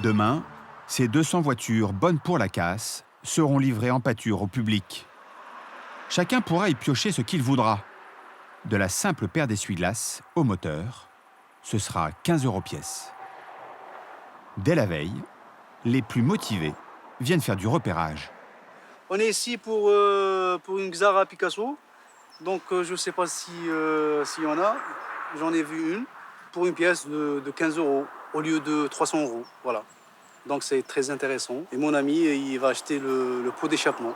Demain, ces 200 voitures bonnes pour la casse seront livrées en pâture au public. Chacun pourra y piocher ce qu'il voudra. De la simple paire d'essuie-glaces au moteur, ce sera 15 € pièce. Dès la veille, les plus motivés viennent faire du repérage. On est ici pour une Xara Picasso. Donc je ne sais pas s'il y en a. J'en ai vu une pour une pièce de 15 € au lieu de 300 €. Voilà. Donc c'est très intéressant. Et mon ami, il va acheter le pot d'échappement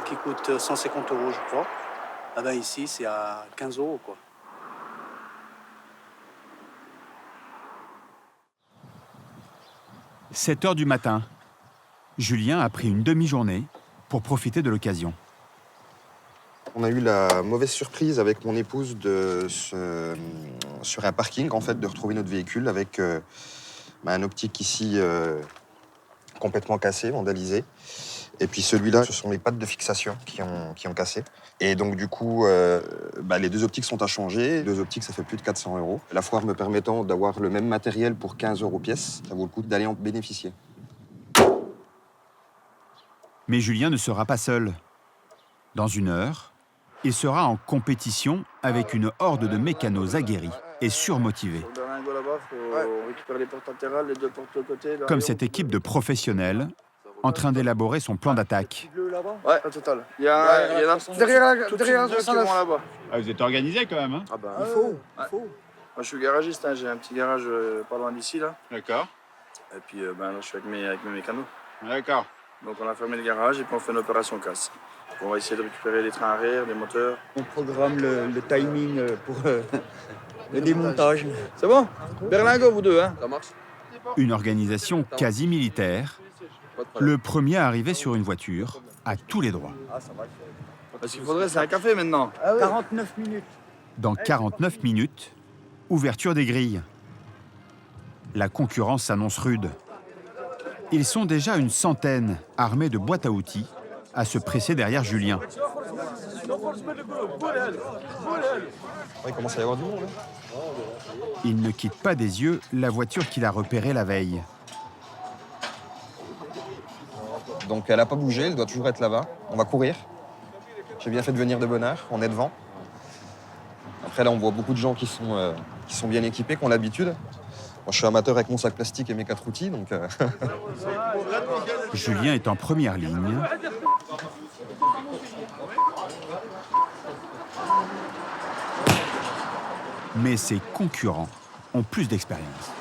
qui coûte 150 € je crois. Ah ben ici c'est à 15 € quoi. « 7 h du matin. Julien a pris une demi-journée pour profiter de l'occasion. On a eu la mauvaise surprise avec mon épouse sur un parking, en fait, de retrouver notre véhicule avec un optique ici complètement cassé, vandalisé. Et puis celui-là, ce sont les pattes de fixation qui ont cassé. Et donc du coup, les deux optiques sont à changer. Deux optiques, ça fait plus de 400 €. La foire me permettant d'avoir le même matériel pour 15 € pièce, ça vaut le coup d'aller en bénéficier. Mais Julien ne sera pas seul. Dans une heure, il sera en compétition avec une horde de mécanos aguerris et surmotivés. Comme cette équipe de professionnels en train d'élaborer son plan d'attaque. Ouais, total. Il y en a derrière qui vont là-bas. Ah, vous êtes organisé quand même, hein? Ah ben, il faut. Moi, je suis garagiste, hein. J'ai un petit garage pas loin d'ici, là. D'accord. Et puis, là, je suis avec mes mécanos. D'accord. Donc, on a fermé le garage et puis on fait une opération casse. Donc, on va essayer de récupérer les trains arrière, les moteurs. On programme le timing pour le démontage. C'est bon? Berlingot, vous deux, hein? Ça marche. Une organisation quasi militaire. Le premier à arriver sur une voiture a tous les droits. Ce qu'il faudrait, c'est un café maintenant. 49 minutes. Dans 49 minutes, ouverture des grilles. La concurrence s'annonce rude. Ils sont déjà une centaine, armés de boîtes à outils, à se presser derrière Julien. Il commence à y avoir du monde. Il ne quitte pas des yeux la voiture qu'il a repérée la veille. Donc elle n'a pas bougé, elle doit toujours être là-bas. On va courir. J'ai bien fait de venir de bonne heure, on est devant. Après là, on voit beaucoup de gens qui sont bien équipés, qui ont l'habitude. Moi, je suis amateur avec mon sac plastique et mes 4 outils, donc... Julien est en première ligne. Mais ses concurrents ont plus d'expérience.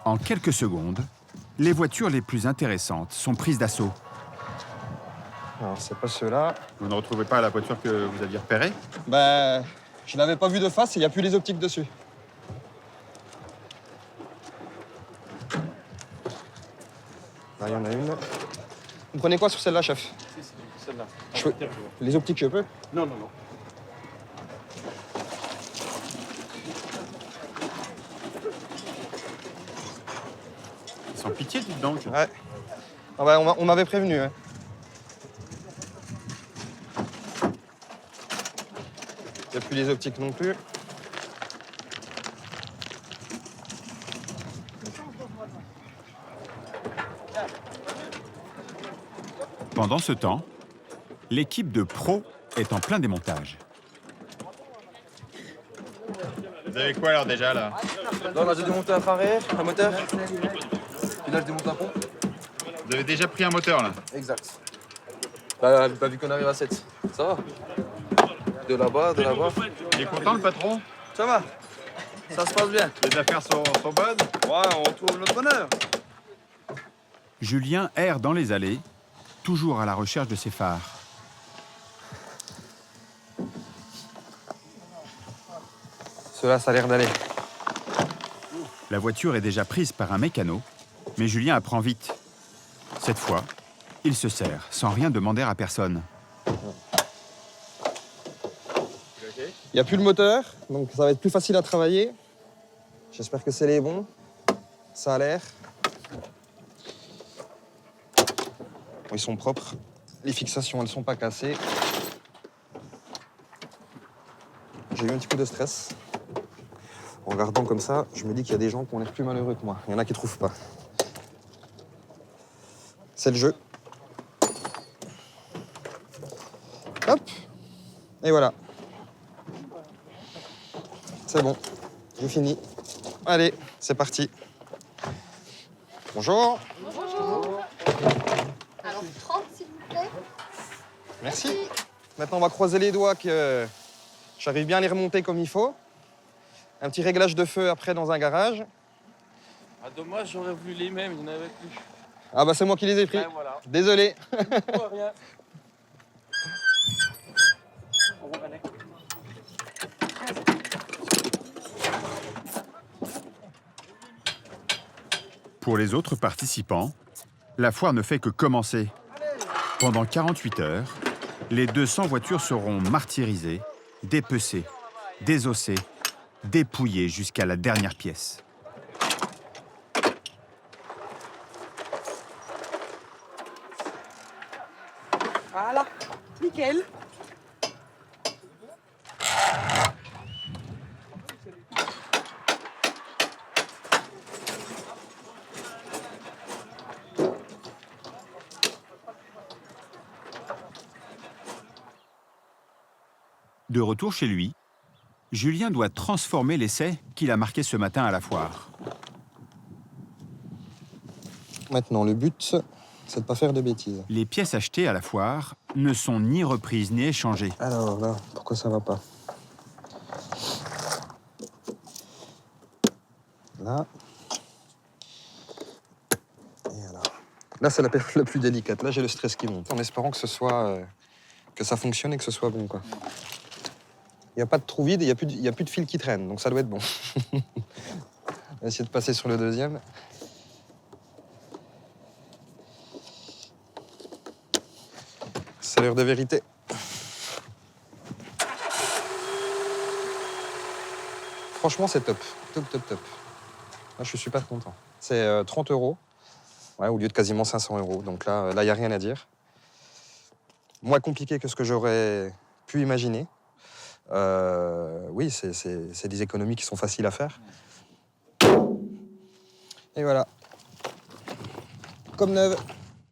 En quelques secondes, les voitures les plus intéressantes sont prises d'assaut. Alors, c'est pas ceux-là. Vous ne retrouvez pas la voiture que vous aviez repérée? Je l'avais pas vue de face et il n'y a plus les optiques dessus. Là, il y en a une. Vous prenez quoi sur celle-là, chef? Celle-là. Les optiques, je peux? Non. Sans pitié, dites donc. Ouais. Ah bah, on m'avait prévenu. Hein. Il n'y a plus les optiques non plus. Pendant ce temps, l'équipe de pros est en plein démontage. Vous avez quoi alors déjà là? Là, on a déjà démonté un train arrière, un moteur. Puis là, je démonte un pont. Vous avez déjà pris un moteur là? Exact. Bah, vu qu'on arrive à 7, ça va. De là-bas. Il est content le patron? Ça va. Ça se passe bien. Les affaires sont bonnes? Ouais, on trouve notre bonheur. Julien erre dans les allées, toujours à la recherche de ses phares. Cela, ça a l'air d'aller. La voiture est déjà prise par un mécano, mais Julien apprend vite. Cette fois, il se sert, sans rien demander à personne. Il n'y a plus le moteur, donc ça va être plus facile à travailler. J'espère que c'est les bons. Ça a l'air. Ils sont propres. Les fixations, elles ne sont pas cassées. J'ai eu un petit coup de stress. En regardant comme ça, je me dis qu'il y a des gens qui ont l'air plus malheureux que moi. Il y en a qui ne trouvent pas. C'est le jeu. Hop. Et voilà. C'est bon. J'ai fini. Allez, c'est parti. Bonjour. Alors 30 s'il vous plaît. Merci. Maintenant, on va croiser les doigts que j'arrive bien à les remonter comme il faut. Un petit réglage de feu après dans un garage. Ah, dommage, j'aurais voulu les mêmes, il n'y en avait plus. Ah bah c'est moi qui les ai pris. Ouais, voilà. Désolé. Oh, rien. Pour les autres participants, la foire ne fait que commencer. Pendant 48 heures, les 200 voitures seront martyrisées, dépecées, désossées, dépouillées jusqu'à la dernière pièce. Voilà, nickel. De retour chez lui, Julien doit transformer l'essai qu'il a marqué ce matin à la foire. Maintenant, le but, c'est de ne pas faire de bêtises. Les pièces achetées à la foire ne sont ni reprises ni échangées. Alors là, pourquoi ça va pas? Là. Et voilà. Là, c'est la période la plus délicate. Là, j'ai le stress qui monte. En espérant que ce soit, que ça fonctionne et que ce soit bon, quoi. Il n'y a pas de trou vide, il n'y a plus de fil qui traîne, donc ça doit être bon. On va essayer de passer sur le deuxième. C'est l'heure de vérité. Franchement, c'est top. Top, top, top. Là, je suis super content. C'est 30 €, ouais, au lieu de quasiment 500 €. Donc là, il n'y a rien à dire. Moins compliqué que ce que j'aurais pu imaginer. Oui, c'est des économies qui sont faciles à faire. Et voilà. Comme neuve.